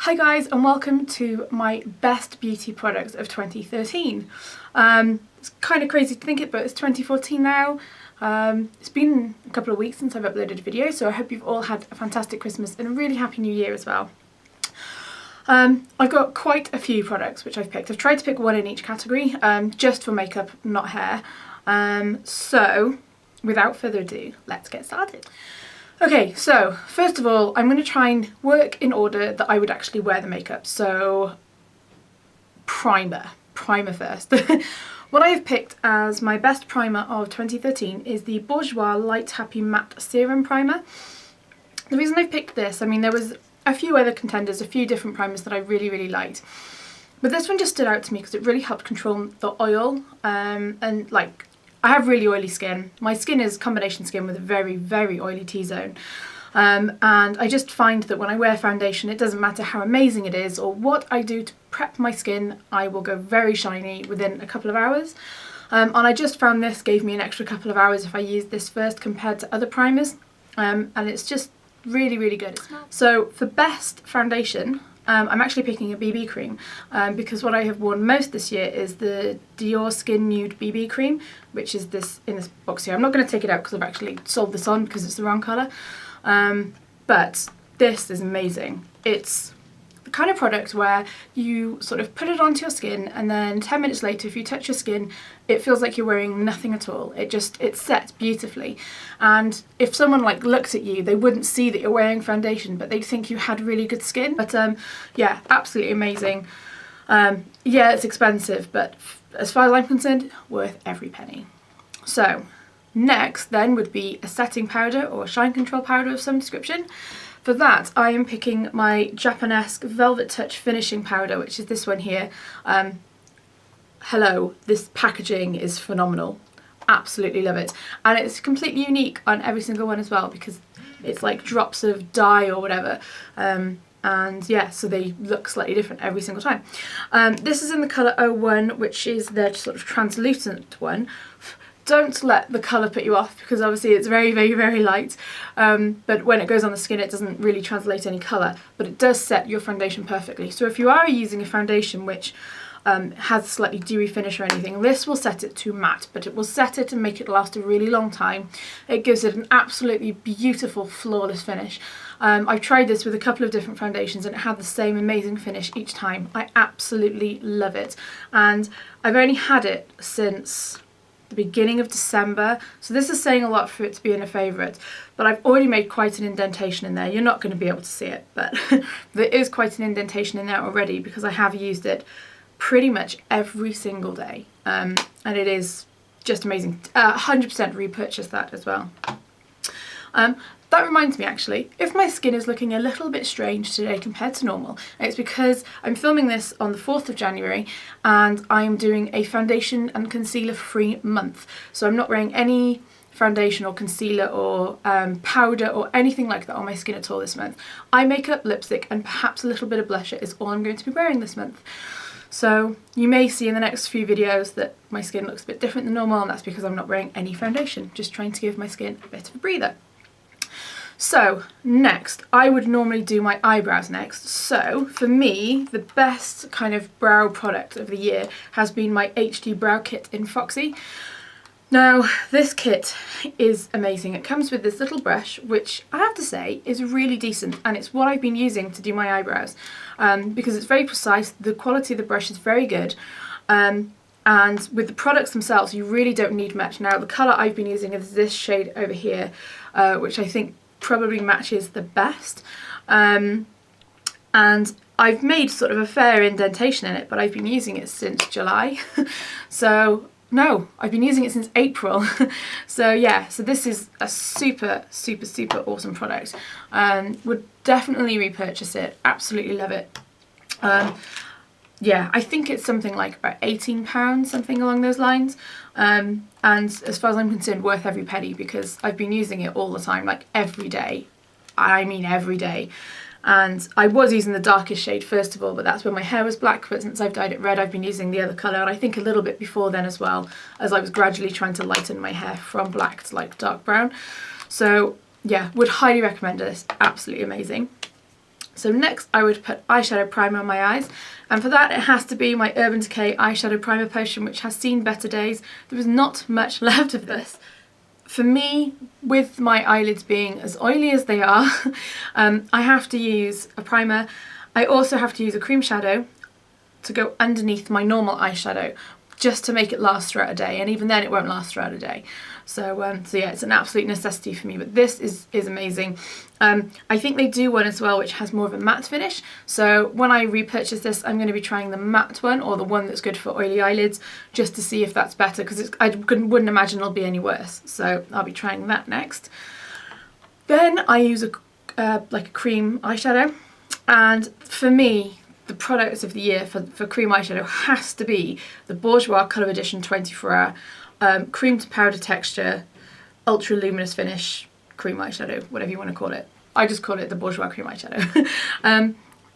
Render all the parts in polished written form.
Hi guys, and welcome to my best beauty products of 2013. It's kind of crazy to think it, but it's 2014 now. It's been a couple of weeks since I've uploaded a video, so I hope you've all had a fantastic Christmas and a really happy new year as well. I've got quite a few products which I've picked. I've tried to pick one in each category, just for makeup, not hair. So without further ado, let's get started. Okay, so first of all, I'm going to try and work in order that I would actually wear the makeup. So primer first. What I have picked as my best primer of 2013 is the Bourjois Light Happy Matte Serum Primer. The reason I've picked this, I mean, there was a few other contenders, a few different primers that I really liked. But this one just stood out to me because it really helped control the oil, and like, I have really oily skin. My skin is combination skin with a very oily T-zone. And I just find that when I wear foundation, it doesn't matter how amazing it is or what I do to prep my skin, I will go very shiny within a couple of hours. And I just found this gave me an extra couple of hours if I used this first compared to other primers. And it's just really good. So for best foundation, I'm actually picking a BB cream because what I have worn most this year is the Dior Skin Nude BB cream, which is this in this box here. I'm not going to take it out because I've actually sold this on because it's the wrong colour. But this is amazing. It's the kind of product where you sort of put it onto your skin and then 10 minutes later, if you touch your skin, it feels like you're wearing nothing at all. It sets beautifully. And if someone like looked at you, they wouldn't see that you're wearing foundation, but they'd think you had really good skin. But yeah, absolutely amazing. Yeah, it's expensive, but as far as I'm concerned, worth every penny. So next then would be a setting powder or shine control powder of some description. For that, I am picking my Japanesque Velvet Touch Finishing Powder, which is this one here. Hello, this packaging is phenomenal. Absolutely love it. And it's completely unique on every single one as well because it's like drops of dye or whatever. And yeah, so they look slightly different every single time. This is in the colour 01, which is their sort of translucent one. Don't let the colour put you off because obviously it's very light, but when it goes on the skin it doesn't really translate any colour, but it does set your foundation perfectly. So if you are using a foundation which has a slightly dewy finish or anything, this will set it to matte, but it will set it and make it last a really long time. It gives it an absolutely beautiful, flawless finish. I've tried this with a couple of different foundations and it had the same amazing finish each time. I absolutely love it, and I've only had it since the beginning of December, so this is saying a lot for it to be in a favourite, but I've already made quite an indentation in there. You're not going to be able to see it, but there is quite an indentation in there already because I have used it pretty much every single day, and it is just amazing. 100% repurchase that as well. That reminds me actually, if my skin is looking a little bit strange today compared to normal, it's because I'm filming this on the 4th of January and I'm doing a foundation and concealer free month. So I'm not wearing any foundation or concealer or powder or anything like that on my skin at all this month. Eye makeup, lipstick and perhaps a little bit of blusher is all I'm going to be wearing this month. So you may see in the next few videos that my skin looks a bit different than normal, and that's because I'm not wearing any foundation, just trying to give my skin a bit of a breather. So next, I would normally do my eyebrows next. So for me, the best kind of brow product of the year has been my HD Brow Kit in Foxy. Now, this kit is amazing. It comes with this little brush, which I have to say is really decent, and it's what I've been using to do my eyebrows because it's very precise. The quality of the brush is very good. And with the products themselves, you really don't need much. Now, the colour I've been using is this shade over here, which I think probably matches the best, and I've made sort of a fair indentation in it, but I've been using it since July. So no, I've been using it since April. So yeah, so this is a super awesome product. Would definitely repurchase it, absolutely love it. Yeah, I think it's something like about £18, something along those lines. And as far as I'm concerned, worth every penny because I've been using it all the time, like every day. I mean every day. And I was using the darkest shade first of all, but that's when my hair was black, but since I've dyed it red I've been using the other colour, and I think a little bit before then as well, as I was gradually trying to lighten my hair from black to like dark brown. So yeah, would highly recommend this, absolutely amazing. So next I would put eyeshadow primer on my eyes, and for that it has to be my Urban Decay eyeshadow primer potion, which has seen better days. There was not much left of this. For me, with my eyelids being as oily as they are, I have to use a primer. I also have to use a cream shadow to go underneath my normal eyeshadow, just to make it last throughout a day, and even then it won't last throughout a day. So yeah, it's an absolute necessity for me, but this is amazing. I think they do one as well which has more of a matte finish, so when I repurchase this I'm going to be trying the matte one, or the one that's good for oily eyelids, just to see if that's better, because I wouldn't imagine it'll be any worse, so I'll be trying that next. Then I use like a cream eyeshadow, and for me the product of the year for cream eyeshadow has to be the Bourjois Colour Edition 24 Hour cream to powder texture, ultra luminous finish cream eyeshadow, whatever you want to call it. I just call it the Bourjois cream eyeshadow.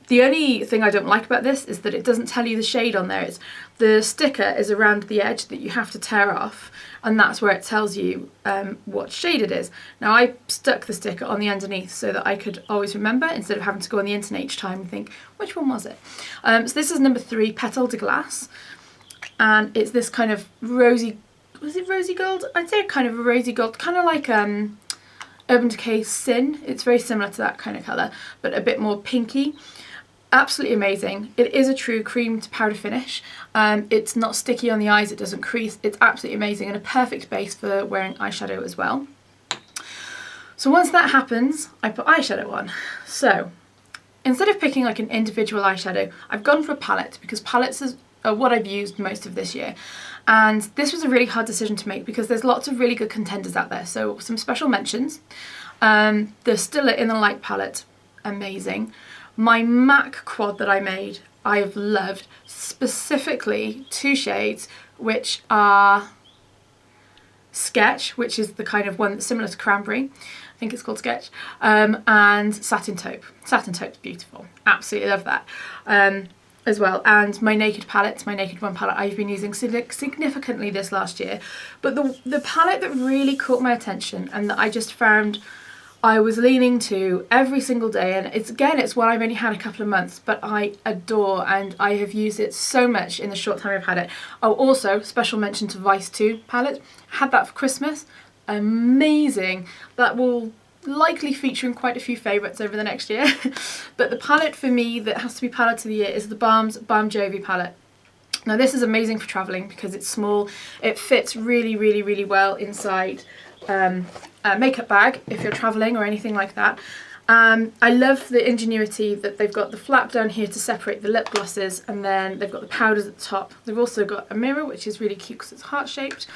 The only thing I don't like about this is that it doesn't tell you the shade on there. The sticker is around the edge that you have to tear off, and that's where it tells you what shade it is. Now I stuck the sticker on the underneath so that I could always remember, instead of having to go on the internet each time and think, which one was it? So this is number 3, Petal de Glace, and it's this kind of rosy, was it rosy gold? I'd say kind of a rosy gold, kind of like Urban Decay Sin. It's very similar to that kind of colour, but a bit more pinky. Absolutely amazing. It is a true cream to powder finish. It's not sticky on the eyes, it doesn't crease. It's absolutely amazing, and a perfect base for wearing eyeshadow as well. So once that happens, I put eyeshadow on. So instead of picking like an individual eyeshadow, I've gone for a palette, because palettes are what I've used most of this year. And this was a really hard decision to make because there's lots of really good contenders out there. So some special mentions. The Stila In the Light palette, amazing. My MAC quad that I made, I've loved. Specifically 2 shades, which are Sketch, which is the kind of one that's similar to Cranberry. I think it's called Sketch. And Satin Taupe. Satin Taupe's beautiful. Absolutely love that. As well, and my Naked palette, my Naked One palette, I've been using significantly this last year. But the palette that really caught my attention and that I just found I was leaning to every single day, and it's one I've only had a couple of months, but I adore, and I have used it so much in the short time I've had it. Oh, also special mention to Vice 2 palette. Had that for Christmas. Amazing. That will likely feature in quite a few favourites over the next year. But the palette for me that has to be palette of the year is the Balm's Balm Jovi palette. Now this is amazing for travelling because it's small. It fits really, really, really well inside a makeup bag if you're travelling or anything like that. I love the ingenuity that they've got the flap down here to separate the lip glosses, and then they've got the powders at the top. They've also got a mirror, which is really cute because it's heart-shaped.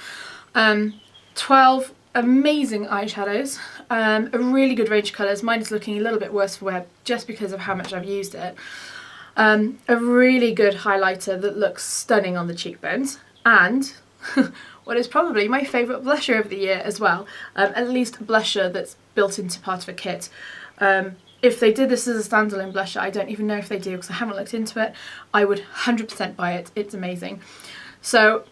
12 amazing eyeshadows, a really good range of colours. Mine is looking a little bit worse for wear just because of how much I've used it. A really good highlighter that looks stunning on the cheekbones, and what is probably my favourite blusher of the year as well, at least a blusher that's built into part of a kit. If they did this as a standalone blusher, I don't even know if they do because I haven't looked into it. I would 100% buy it. It's amazing. So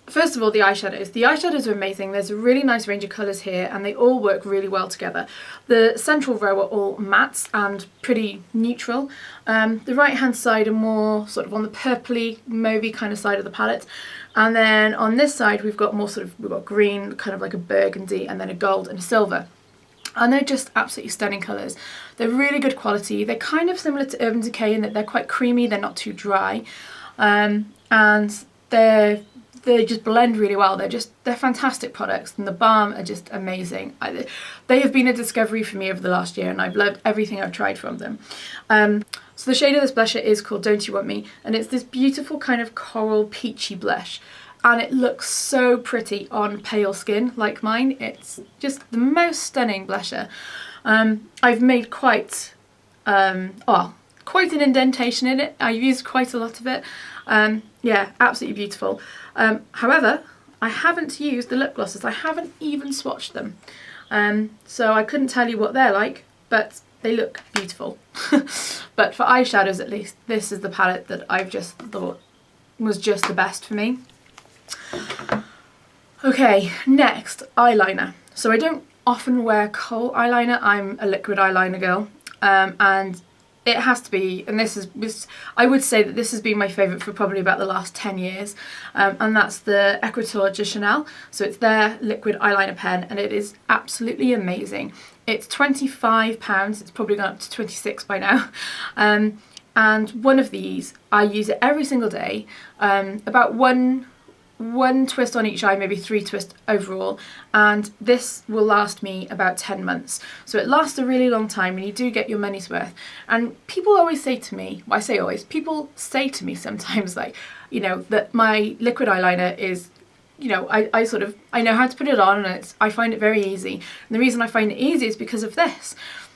first of all, the eyeshadows. The eyeshadows are amazing. There's a really nice range of colours here and they all work really well together. The central row are all mattes and pretty neutral. The right hand side are more sort of on the purpley, mauvey kind of side of the palette. And then on this side we've got more we've got green, kind of like a burgundy, and then a gold and a silver. And they're just absolutely stunning colours. They're really good quality. They're kind of similar to Urban Decay in that they're quite creamy, they're not too dry. And they just blend really well. They're fantastic products, and the Balm are just amazing. They have been a discovery for me over the last year, and I've loved everything I've tried from them. So the shade of this blusher is called Don't You Want Me, and it's this beautiful kind of coral peachy blush, and it looks so pretty on pale skin like mine. It's just the most stunning blusher. I've made quite an indentation in it. I've used quite a lot of it. Yeah, absolutely beautiful. However, I haven't used the lip glosses. I haven't even swatched them. So I couldn't tell you what they're like, but they look beautiful. But for eyeshadows at least, this is the palette that I've just thought was just the best for me. Okay, next, eyeliner. So I don't often wear kohl eyeliner. I'm a liquid eyeliner girl. And it has to be, and I would say that this has been my favourite for probably about the last 10 years, and that's the Equator de Chanel. So it's their liquid eyeliner pen, and it is absolutely amazing. It's £25, it's probably gone up to 26 by now. And one of these, I use it every single day, about one twist on each eye, maybe 3 twists overall, and this will last me about 10 months. So it lasts a really long time and you do get your money's worth. And people always say to me, well, I say always, people say to me sometimes, like, you know, that my liquid eyeliner is, you know, I know how to put it on, and I find it very easy. And the reason I find it easy is because of this.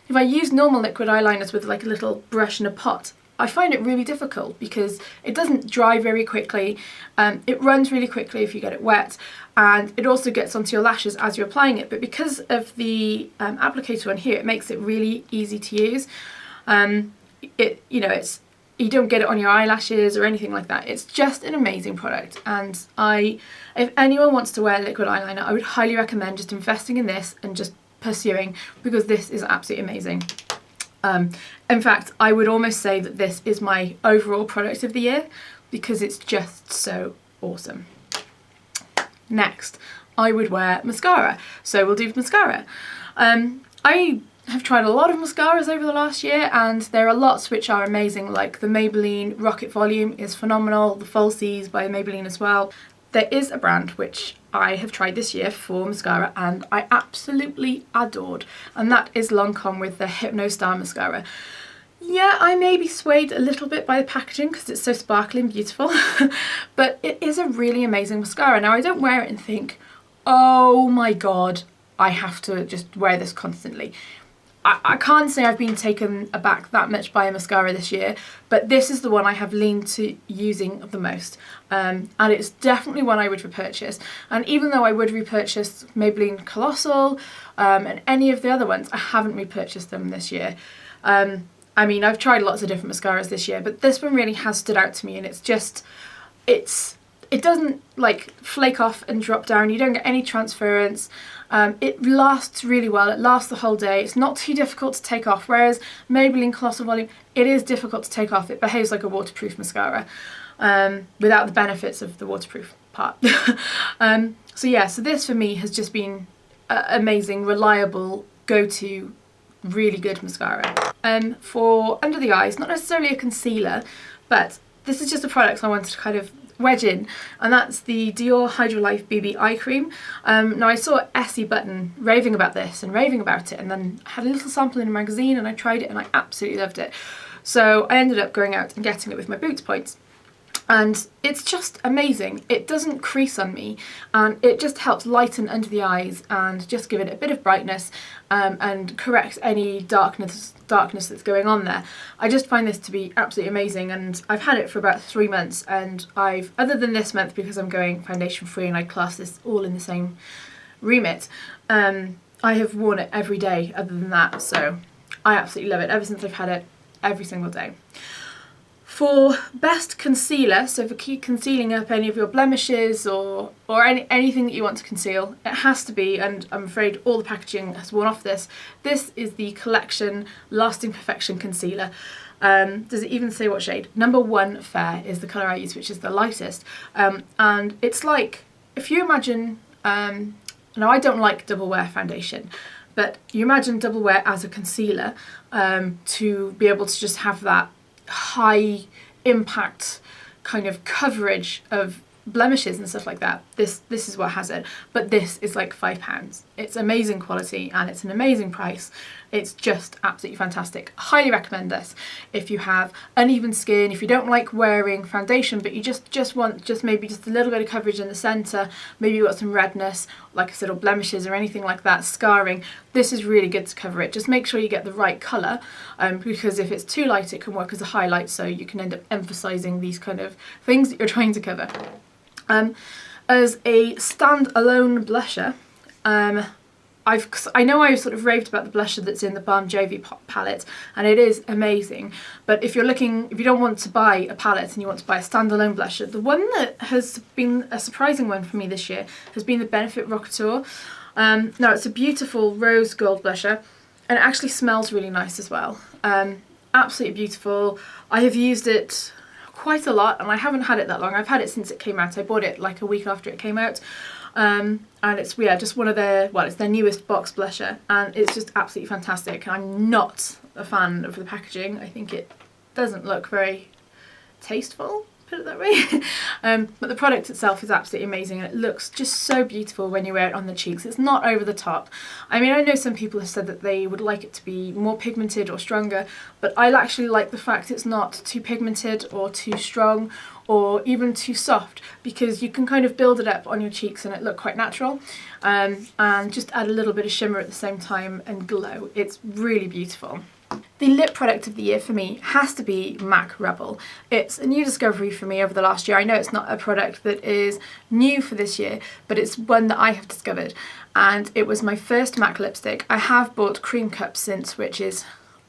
If I use normal liquid eyeliners with like a little brush and a pot, I find it really difficult because it doesn't dry very quickly, it runs really quickly if you get it wet, and it also gets onto your lashes as you're applying it. But because of the applicator on here, it makes it really easy to use. You don't get it on your eyelashes or anything like that. It's just an amazing product, and if anyone wants to wear liquid eyeliner, I would highly recommend just investing in this and just pursuing, because this is absolutely amazing. In fact, I would almost say that this is my overall product of the year because it's just so awesome. Next, I would wear mascara. So we'll do mascara. I have tried a lot of mascaras over the last year, and there are lots which are amazing, like the Maybelline Rocket Volume is phenomenal, the Falsies by Maybelline as well. There is a brand which I have tried this year for mascara and I absolutely adored, and that is Lancome with the Hypno Star mascara. Yeah, I may be swayed a little bit by the packaging because it's so sparkly and beautiful, but it is a really amazing mascara. Now, I don't wear it and think, oh my god, I have to just wear this constantly. I can't say I've been taken aback that much by a mascara this year, but this is the one I have leaned to using the most, and it's definitely one I would repurchase. And even though I would repurchase Maybelline Colossal and any of the other ones, I haven't repurchased them this year. I mean, I've tried lots of different mascaras this year, but this one really has stood out to me, and it doesn't like flake off and drop down. You don't get any transference. It lasts really well. It lasts the whole day. It's not too difficult to take off, whereas Maybelline Colossal Volume, it is difficult to take off. It behaves like a waterproof mascara without the benefits of the waterproof part. So this for me has just been amazing, reliable, go-to, really good mascara. For under the eyes, not necessarily a concealer, but this is just a product I wanted to kind of wedge in, and that's the Dior Hydra Life BB Eye Cream. Now, I saw Essie Button raving about this and raving about it, and then had a little sample in a magazine and I tried it and I absolutely loved it. So I ended up going out and getting it with my Boots points. And it's just amazing. It doesn't crease on me, and it just helps lighten under the eyes and just give it a bit of brightness and correct any darkness that's going on there. I just find this to be absolutely amazing, and I've had it for about 3 months, and other than this month because I'm going foundation free and I class this all in the same remit, I have worn it every day other than that, so I absolutely love it ever since I've had it every single day. For best concealer, so for concealing up any of your blemishes or anything that you want to conceal, it has to be, and I'm afraid all the packaging has worn off this is the Collection Lasting Perfection Concealer. Does it even say what shade? Number 1 Fair is the colour I use, which is the lightest. And it's like, if you imagine, now I don't like double wear foundation, but you imagine double wear as a concealer, to be able to just have that high impact kind of coverage of blemishes and stuff like that. This is what has it, but this is like £5. It's amazing quality and it's an amazing price. It's just absolutely fantastic. Highly recommend this if you have uneven skin, if you don't like wearing foundation but you just want maybe just a little bit of coverage in the centre, maybe you've got some redness, like I said, or blemishes or anything like that, scarring. This is really good to cover it. Just make sure you get the right colour, because if it's too light it can work as a highlight, so you can end up emphasising these kind of things that you're trying to cover. As a standalone blusher, I know I sort of raved about the blusher that's in the Balm Jovi palette, and it is amazing. But if you don't want to buy a palette and you want to buy a standalone blusher, the one that has been a surprising one for me this year has been the Benefit Rockateur. Now, it's a beautiful rose gold blusher, and it actually smells really nice as well. absolutely beautiful. I have used it quite a lot and I haven't had it that long. I've had it since it came out. I bought it like a week after it came out. And it's, yeah, just one of their, well, it's their newest box blusher, and it's just absolutely fantastic. I'm not a fan of the packaging. I think it doesn't look very tasteful, put it that way. But the product itself is absolutely amazing, and it looks just so beautiful when you wear it on the cheeks. It's not over the top. I mean, I know some people have said that they would like it to be more pigmented or stronger, but I actually like the fact it's not too pigmented or too strong or even too soft, because you can kind of build it up on your cheeks and it look quite natural, and just add a little bit of shimmer at the same time and glow. It's really beautiful. The lip product of the year for me has to be MAC Rebel. It's a new discovery for me over the last year. I know it's not a product that is new for this year, but it's one that I have discovered, and it was my first MAC lipstick. I have bought Cream Cup since, which is,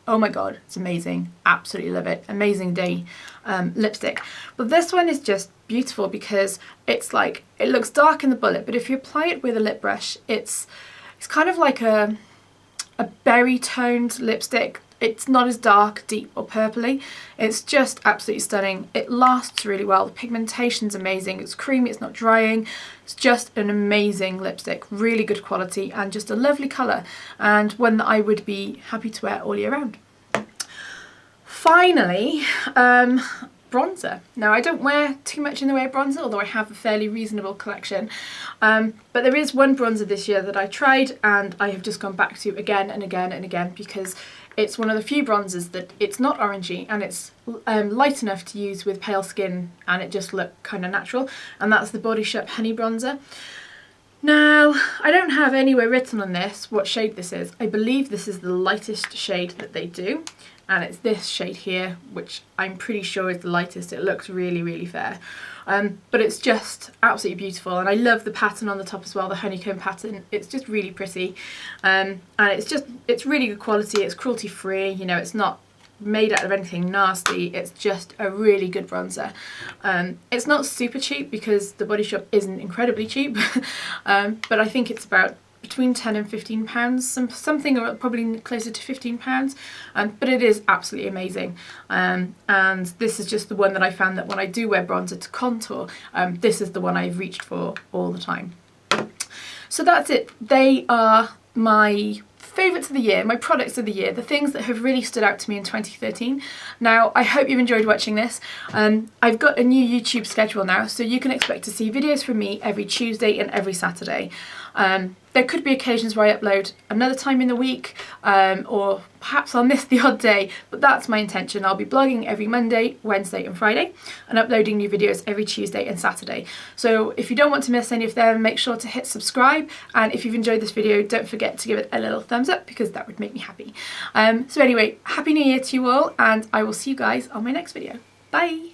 oh my god, it's amazing. Absolutely love it. Amazing day lipstick. But this one is just beautiful because it's like, it looks dark in the bullet, but if you apply it with a lip brush, it's kind of like a berry toned lipstick. It's not as dark, deep or purpley. It's just absolutely stunning. It lasts really well. The pigmentation's amazing. It's creamy, it's not drying. It's just an amazing lipstick. Really good quality and just a lovely colour, and one that I would be happy to wear all year round. Finally, bronzer. Now, I don't wear too much in the way of bronzer, although I have a fairly reasonable collection. But there is one bronzer this year that I tried and I have just gone back to again and again and again, because it's one of the few bronzers that it's not orangey and it's light enough to use with pale skin and it just looked kind of natural, and that's the Body Shop Honey Bronzer. Now, I don't have anywhere written on this what shade this is. I believe this is the lightest shade that they do, and it's this shade here, which I'm pretty sure is the lightest. It looks really, really fair. But it's just absolutely beautiful, and I love the pattern on the top as well, the honeycomb pattern. It's just really pretty, and it's really good quality. It's cruelty free, you know, it's not made out of anything nasty. It's just a really good bronzer. It's not super cheap because the Body Shop isn't incredibly cheap, but I think it's about between £10 and £15, something or probably closer to £15, but it is absolutely amazing. And this is just the one that I found that when I do wear bronzer to contour, this is the one I've reached for all the time. So that's it. They are my favourites of the year, my products of the year, the things that have really stood out to me in 2013. Now, I hope you've enjoyed watching this. I've got a new YouTube schedule now, so you can expect to see videos from me every Tuesday and every Saturday. There could be occasions where I upload another time in the week, or perhaps I'll miss the odd day, but that's my intention. I'll be blogging every Monday, Wednesday and Friday, and uploading new videos every Tuesday and Saturday. So if you don't want to miss any of them, make sure to hit subscribe, and if you've enjoyed this video, don't forget to give it a little thumbs up, because that would make me happy. So anyway, Happy New Year to you all, and I will see you guys on my next video. Bye!